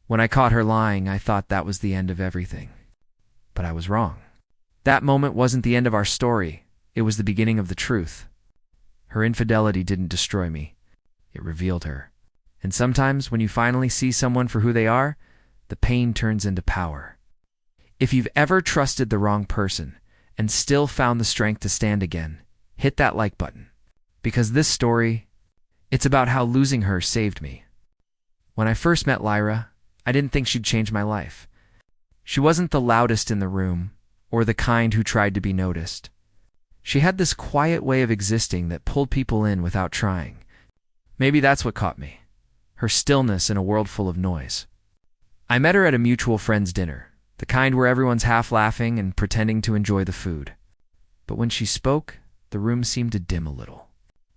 When I caught her lying, I thought that was the end of everything. But I was wrong. That moment wasn't the end of our story. It was the beginning of the truth. Her infidelity didn't destroy me. It revealed her. And sometimes when you finally see someone for who they are, the pain turns into power. If you've ever trusted the wrong person and still found the strength to stand again, hit that like button. Because this story, it's about how losing her saved me. When I first met Lyra, I didn't think she'd change my life. She wasn't the loudest in the room, or the kind who tried to be noticed. She had this quiet way of existing that pulled people in without trying. Maybe that's what caught me. Her stillness in a world full of noise. I met her at a mutual friend's dinner, the kind where everyone's half laughing and pretending to enjoy the food. But when she spoke, the room seemed to dim a little.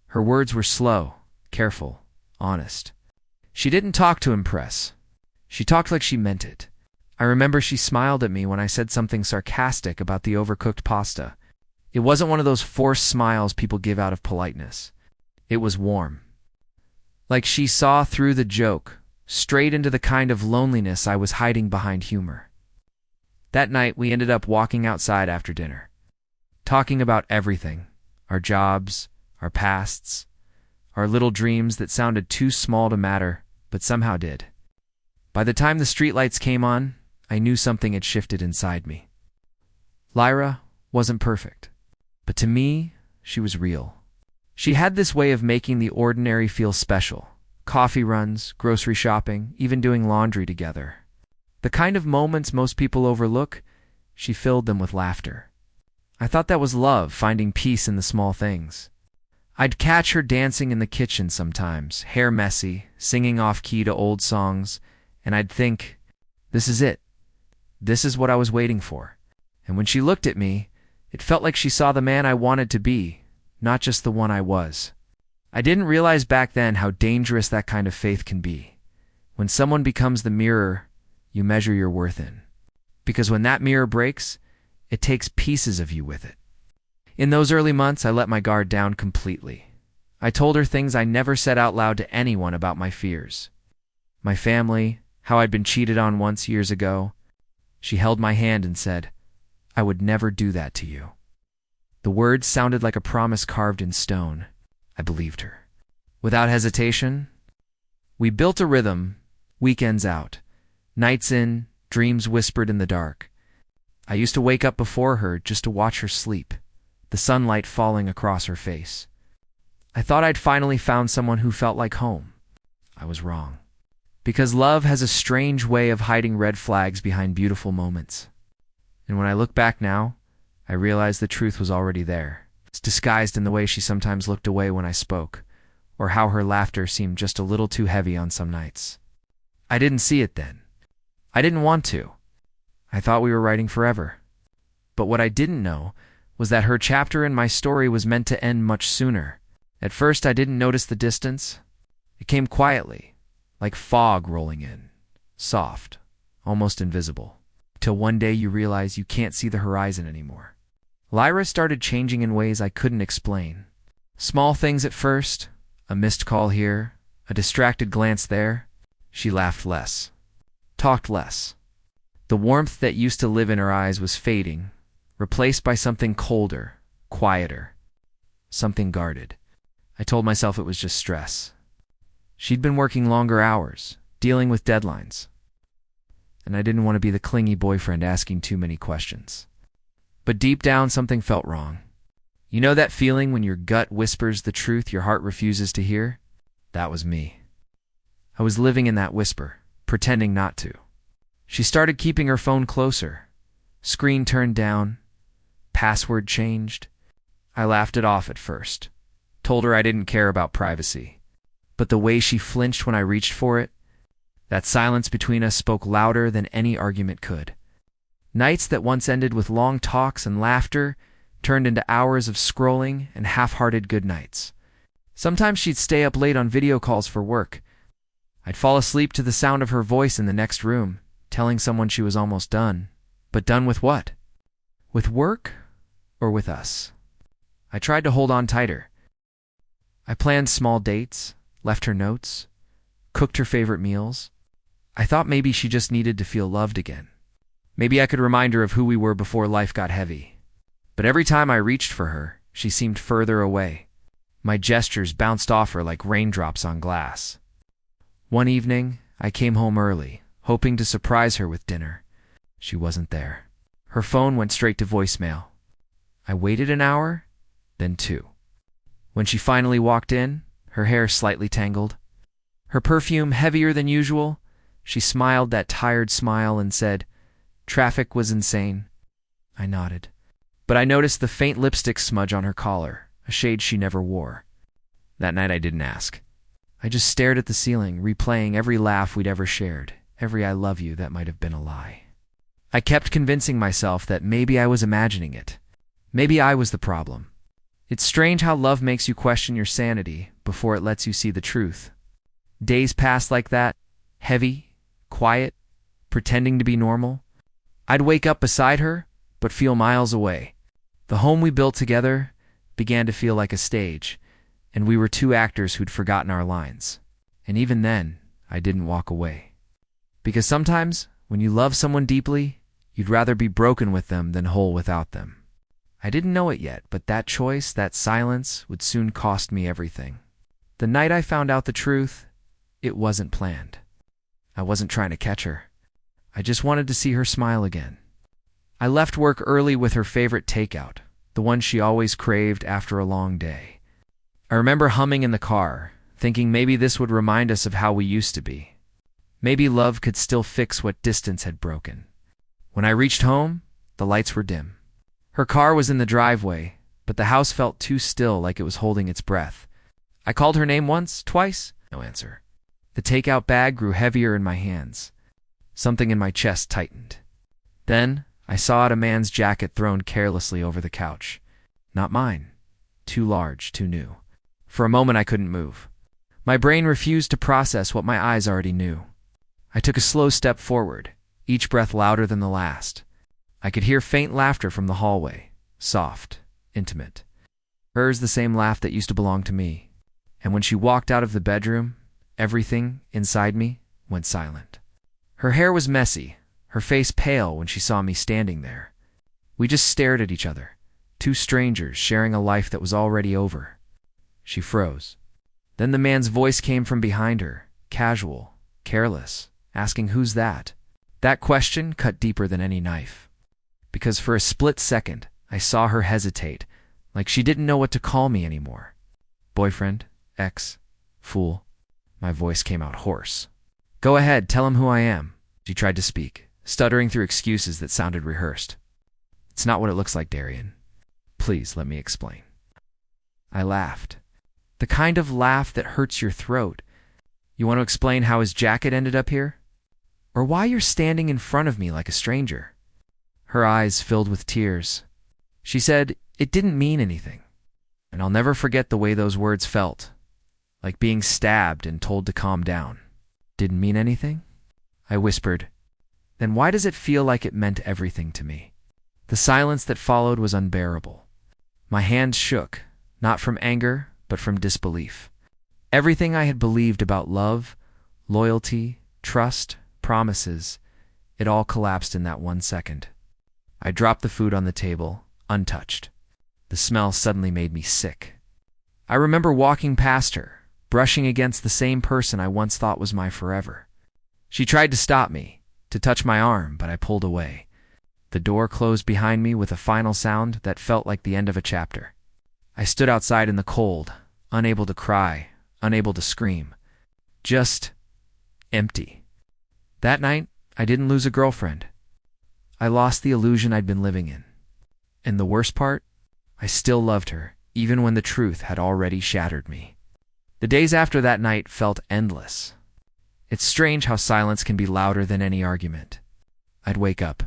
Her words were slow, careful, honest. She didn't talk to impress. She talked like she meant it. I remember she smiled at me when I said something sarcastic about the overcooked pasta. It wasn't one of those forced smiles people give out of politeness. It was warm. Like she saw through the joke, straight into the kind of loneliness I was hiding behind humor. That night, we ended up walking outside after dinner, talking about everything, our jobs, our pasts, our little dreams that sounded too small to matter, but somehow did. By the time the streetlights came on, I knew something had shifted inside me. Lyra wasn't perfect, but to me, she was real. She had this way of making the ordinary feel special. Coffee runs, grocery shopping, even doing laundry together. The kind of moments most people overlook, she filled them with laughter. I thought that was love, finding peace in the small things. I'd catch her dancing in the kitchen sometimes, hair messy, singing off-key to old songs, and I'd think, this is it. This is what I was waiting for. And when she looked at me, it felt like she saw the man I wanted to be, not just the one I was. I didn't realize back then how dangerous that kind of faith can be. When someone becomes the mirror you measure your worth in. Because when that mirror breaks, it takes pieces of you with it. In those early months, I let my guard down completely. I told her things I never said out loud to anyone about my fears. My family, how I'd been cheated on once years ago. She held my hand and said, "I would never do that to you." The words sounded like a promise carved in stone. I believed her. Without hesitation, we built a rhythm, weekends out, nights in, dreams whispered in the dark. I used to wake up before her just to watch her sleep, the sunlight falling across her face. I thought I'd finally found someone who felt like home. I was wrong. Because love has a strange way of hiding red flags behind beautiful moments. And when I look back now, I realize the truth was already there. It's disguised in the way she sometimes looked away when I spoke, or how her laughter seemed just a little too heavy on some nights. I didn't see it then. I didn't want to. I thought we were writing forever. But what I didn't know was that her chapter in my story was meant to end much sooner. At first, I didn't notice the distance. It came quietly, like fog rolling in, soft, almost invisible, till one day you realize you can't see the horizon anymore. Lyra started changing in ways I couldn't explain. Small things at first, a missed call here, a distracted glance there. She laughed less, talked less. The warmth that used to live in her eyes was fading, replaced by something colder, quieter, something guarded. I told myself it was just stress. She'd been working longer hours, dealing with deadlines. And I didn't want to be the clingy boyfriend asking too many questions. But deep down, something felt wrong. You know that feeling when your gut whispers the truth your heart refuses to hear? That was me. I was living in that whisper, pretending not to. She started keeping her phone closer. Screen turned down. Password changed. I laughed it off at first. Told her I didn't care about privacy. But the way she flinched when I reached for it, that silence between us spoke louder than any argument could. Nights that once ended with long talks and laughter turned into hours of scrolling and half-hearted goodnights. Sometimes she'd stay up late on video calls for work. I'd fall asleep to the sound of her voice in the next room, telling someone she was almost done. But done with what? With work or with us? I tried to hold on tighter. I planned small dates, left her notes, cooked her favorite meals. I thought maybe she just needed to feel loved again. Maybe I could remind her of who we were before life got heavy. But every time I reached for her, she seemed further away. My gestures bounced off her like raindrops on glass. One evening, I came home early, hoping to surprise her with dinner. She wasn't there. Her phone went straight to voicemail. I waited an hour, then 2. When she finally walked in, her hair slightly tangled, her perfume heavier than usual, she smiled that tired smile and said, "Traffic was insane." I nodded. But I noticed the faint lipstick smudge on her collar, a shade she never wore. That night I didn't ask. I just stared at the ceiling, replaying every laugh we'd ever shared, every "I love you" that might have been a lie. I kept convincing myself that maybe I was imagining it. Maybe I was the problem. It's strange how love makes you question your sanity before it lets you see the truth. Days passed like that, heavy, quiet, pretending to be normal. I'd wake up beside her, but feel miles away. The home we built together began to feel like a stage, and we were 2 actors who'd forgotten our lines. And even then, I didn't walk away. Because sometimes, when you love someone deeply, you'd rather be broken with them than whole without them. I didn't know it yet, but that choice, that silence, would soon cost me everything. The night I found out the truth, it wasn't planned. I wasn't trying to catch her. I just wanted to see her smile again. I left work early with her favorite takeout, the one she always craved after a long day. I remember humming in the car, thinking maybe this would remind us of how we used to be. Maybe love could still fix what distance had broken. When I reached home, the lights were dim. Her car was in the driveway, but the house felt too still, like it was holding its breath. I called her name once, twice, no answer. The takeout bag grew heavier in my hands. Something in my chest tightened. Then, I saw a man's jacket thrown carelessly over the couch. Not mine. Too large, too new. For a moment I couldn't move. My brain refused to process what my eyes already knew. I took a slow step forward, each breath louder than the last. I could hear faint laughter from the hallway, soft, intimate. Hers the same laugh that used to belong to me. And when she walked out of the bedroom, everything inside me went silent. Her hair was messy, her face pale when she saw me standing there. We just stared at each other, 2 strangers sharing a life that was already over. She froze. Then the man's voice came from behind her, casual, careless, asking, "Who's that?" That question cut deeper than any knife. Because for a split second, I saw her hesitate, like she didn't know what to call me anymore. Boyfriend? Ex? Fool? My voice came out hoarse. "Go ahead, tell him who I am." She tried to speak, stuttering through excuses that sounded rehearsed. "It's not what it looks like, Darian. Please, let me explain." I laughed. The kind of laugh that hurts your throat. "You want to explain how his jacket ended up here? Or why you're standing in front of me like a stranger?" Her eyes filled with tears. She said, "It didn't mean anything." And I'll never forget the way those words felt. Like being stabbed and told to calm down. "Didn't mean anything?" I whispered. "Then why does it feel like it meant everything to me?" The silence that followed was unbearable. My hands shook, not from anger, but from disbelief. Everything I had believed about love, loyalty, trust, promises, it all collapsed in that 1 second. I dropped the food on the table, untouched. The smell suddenly made me sick. I remember walking past her, brushing against the same person I once thought was my forever. She tried to stop me, to touch my arm, but I pulled away. The door closed behind me with a final sound that felt like the end of a chapter. I stood outside in the cold, unable to cry, unable to scream. Just empty. That night, I didn't lose a girlfriend. I lost the illusion I'd been living in. And the worst part? I still loved her, even when the truth had already shattered me. The days after that night felt endless. It's strange how silence can be louder than any argument. I'd wake up,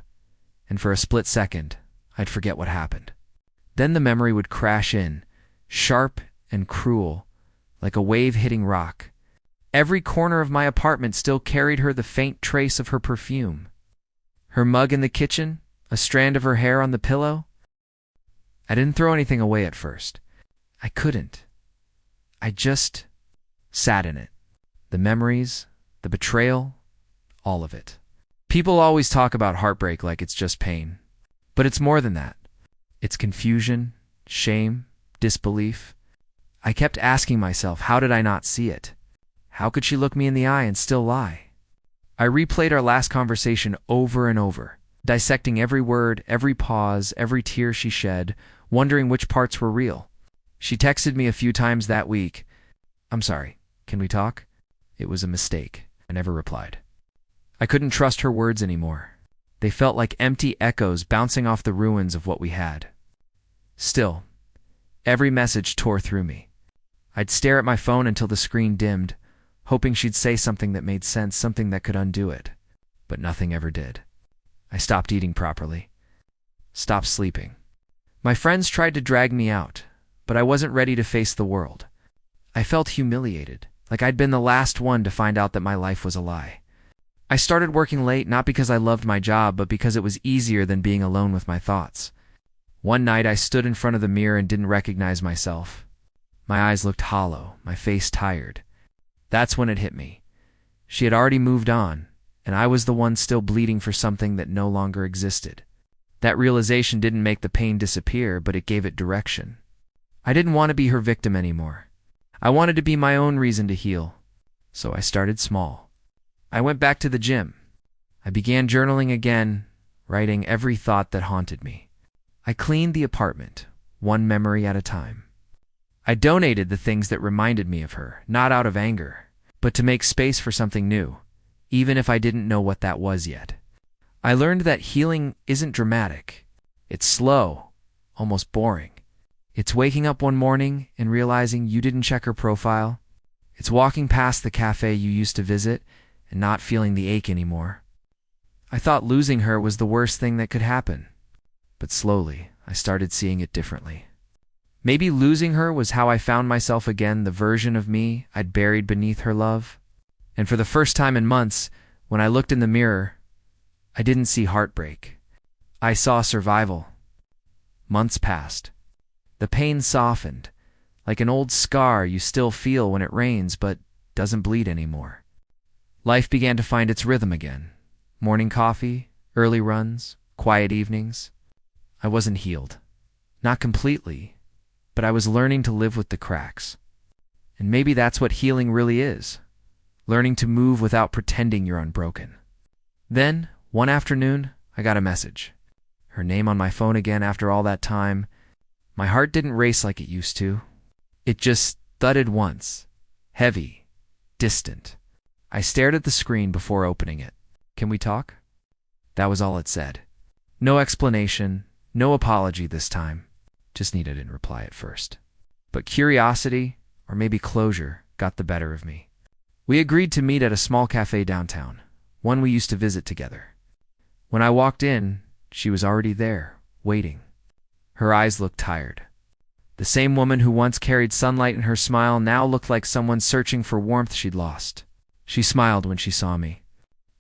and for a split second, I'd forget what happened. Then the memory would crash in, sharp and cruel, like a wave hitting rock. Every corner of my apartment still carried the faint trace of her perfume. Her mug in the kitchen, a strand of her hair on the pillow. I didn't throw anything away at first. I couldn't. I just sat in it. The memories, the betrayal, All of it. People always talk about heartbreak like it's just pain. But it's more than that. It's confusion, shame, disbelief. I kept asking myself, how did I not see it? How could she look me in the eye and still lie? I replayed our last conversation over and over, dissecting every word, every pause, every tear she shed, wondering which parts were real. She texted me a few times that week. "I'm sorry, can we talk?" It was a mistake. I never replied. I couldn't trust her words anymore. They felt like empty echoes bouncing off the ruins of what we had. Still, every message tore through me. I'd stare at my phone until the screen dimmed, hoping she'd say something that made sense, something that could undo it. But nothing ever did. I stopped eating properly. Stopped sleeping. My friends tried to drag me out, but I wasn't ready to face the world. I felt humiliated, like I'd been the last one to find out that my life was a lie. I started working late not because I loved my job, but because it was easier than being alone with my thoughts. One night I stood in front of the mirror and didn't recognize myself. My eyes looked hollow, my face tired. That's when it hit me. She had already moved on, and I was the one still bleeding for something that no longer existed. That realization didn't make the pain disappear, but it gave it direction. I didn't want to be her victim anymore. I wanted to be my own reason to heal. So I started small. I went back to the gym. I began journaling again, writing every thought that haunted me. I cleaned the apartment, one memory at a time. I donated the things that reminded me of her, not out of anger, but to make space for something new, even if I didn't know what that was yet. I learned that healing isn't dramatic. It's slow, almost boring. It's waking up one morning and realizing you didn't check her profile. It's walking past the cafe you used to visit and not feeling the ache anymore. I thought losing her was the worst thing that could happen, but slowly I started seeing it differently. Maybe losing her was how I found myself again, the version of me I'd buried beneath her love. And for the first time in months, when I looked in the mirror, I didn't see heartbreak. I saw survival. Months passed. The pain softened, like an old scar you still feel when it rains but doesn't bleed anymore. Life began to find its rhythm again. Morning coffee, early runs, quiet evenings. I wasn't healed. Not completely, but I was learning to live with the cracks. And maybe that's what healing really is. Learning to move without pretending you're unbroken. Then, one afternoon, I got a message. Her name on my phone again after all that time. My heart didn't race like it used to. It just thudded once. Heavy. Distant. I stared at the screen before opening it. "Can we talk?" That was all it said. No explanation, no apology this time. Just needed a reply at first. But curiosity, or maybe closure, got the better of me. We agreed to meet at a small cafe downtown, one we used to visit together. When I walked in, she was already there, waiting. Her eyes looked tired. The same woman who once carried sunlight in her smile now looked like someone searching for warmth she'd lost. She smiled when she saw me.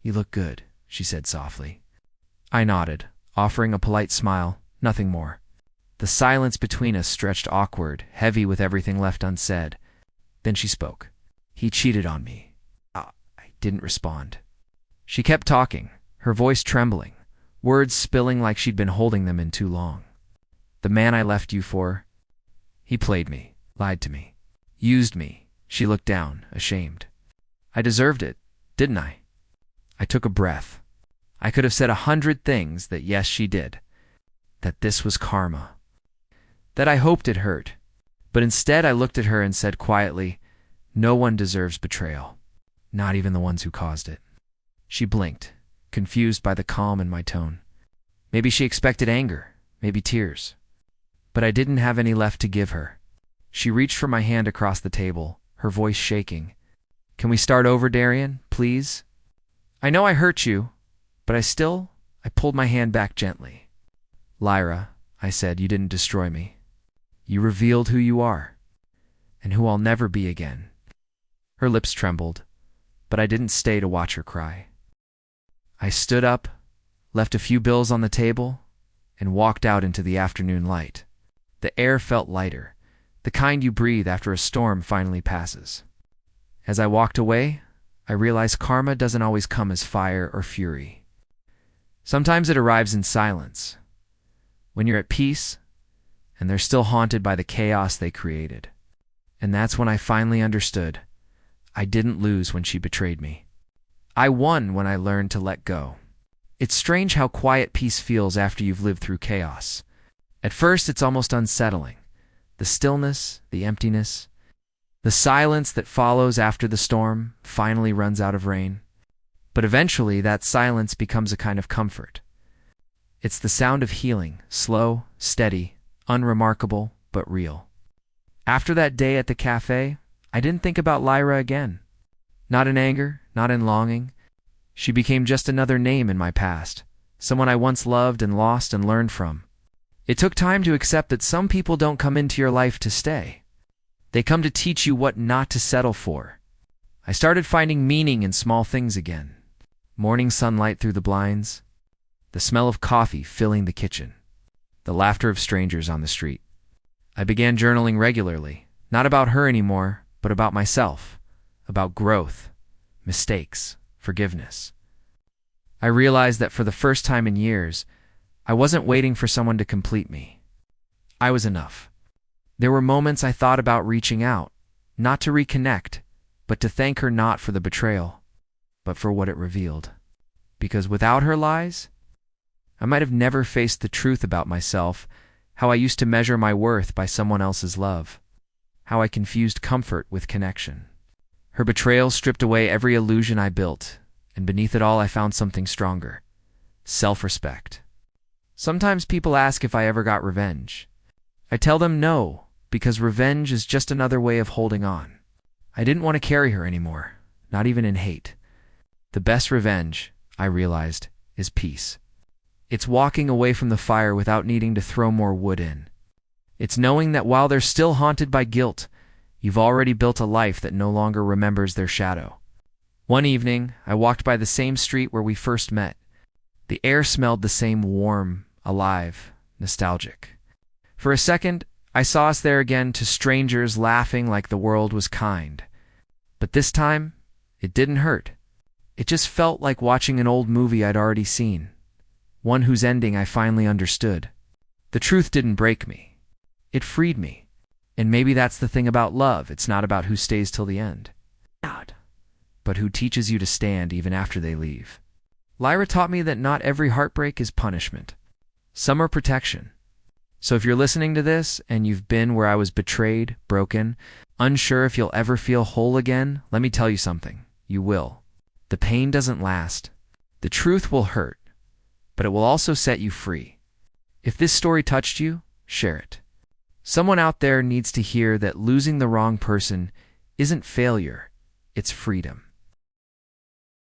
"You look good," she said softly. I nodded, offering a polite smile, nothing more. The silence between us stretched awkward, heavy with everything left unsaid. Then she spoke. "He cheated on me." I didn't respond. She kept talking, her voice trembling, words spilling like she'd been holding them in too long. "The man I left you for, he played me, lied to me, used me." She looked down, ashamed. "I deserved it, didn't I?" I took a breath. I could have said 100 things that yes, she did. That this was karma. That I hoped it hurt. But instead I looked at her and said quietly, "No one deserves betrayal. Not even the ones who caused it." She blinked, confused by the calm in my tone. Maybe she expected anger, maybe tears. But I didn't have any left to give her. She reached for my hand across the table, her voice shaking. "Can we start over, Darian, please? I know I hurt you, but I pulled my hand back gently. Lyra," I said, "you didn't destroy me. You revealed who you are, and who I'll never be again." Her lips trembled, but I didn't stay to watch her cry. I stood up, left a few bills on the table, and walked out into the afternoon light. The air felt lighter, the kind you breathe after a storm finally passes. As I walked away, I realized karma doesn't always come as fire or fury. Sometimes it arrives in silence, when you're at peace and they're still haunted by the chaos they created. And that's when I finally understood. I didn't lose when she betrayed me. I won when I learned to let go. It's strange how quiet peace feels after you've lived through chaos. At first, it's almost unsettling. The stillness, the emptiness, the silence that follows after the storm finally runs out of rain. But eventually, that silence becomes a kind of comfort. It's the sound of healing, slow, steady, unremarkable, but real. After that day at the cafe, I didn't think about Lyra again. Not in anger, not in longing. She became just another name in my past, someone I once loved and lost and learned from. It took time to accept that some people don't come into your life to stay. They come to teach you what not to settle for. I started finding meaning in small things again. Morning sunlight through the blinds, the smell of coffee filling the kitchen, the laughter of strangers on the street. I began journaling regularly, not about her anymore, but about myself, about growth, mistakes, forgiveness. I realized that for the first time in years, I wasn't waiting for someone to complete me. I was enough. There were moments I thought about reaching out, not to reconnect, but to thank her not for the betrayal, but for what it revealed. Because without her lies, I might have never faced the truth about myself, how I used to measure my worth by someone else's love, how I confused comfort with connection. Her betrayal stripped away every illusion I built, and beneath it all I found something stronger: self-respect. Sometimes people ask if I ever got revenge. I tell them no, because revenge is just another way of holding on. I didn't want to carry her anymore, not even in hate. The best revenge, I realized, is peace. It's walking away from the fire without needing to throw more wood in. It's knowing that while they're still haunted by guilt, you've already built a life that no longer remembers their shadow. One evening, I walked by the same street where we first met. The air smelled the same, warm, alive, nostalgic. For a second, I saw us there again, to strangers laughing like the world was kind. But this time, it didn't hurt. It just felt like watching an old movie I'd already seen, one whose ending I finally understood. The truth didn't break me. It freed me. And maybe that's the thing about love. It's not about who stays till the end, but who teaches you to stand even after they leave. Lyra taught me that not every heartbreak is punishment. Some are protection. So if you're listening to this and you've been where I was betrayed, broken, unsure if you'll ever feel whole again, let me tell you something. You will. The pain doesn't last. The truth will hurt, but it will also set you free. If this story touched you, share it. Someone out there needs to hear that losing the wrong person isn't failure, it's freedom.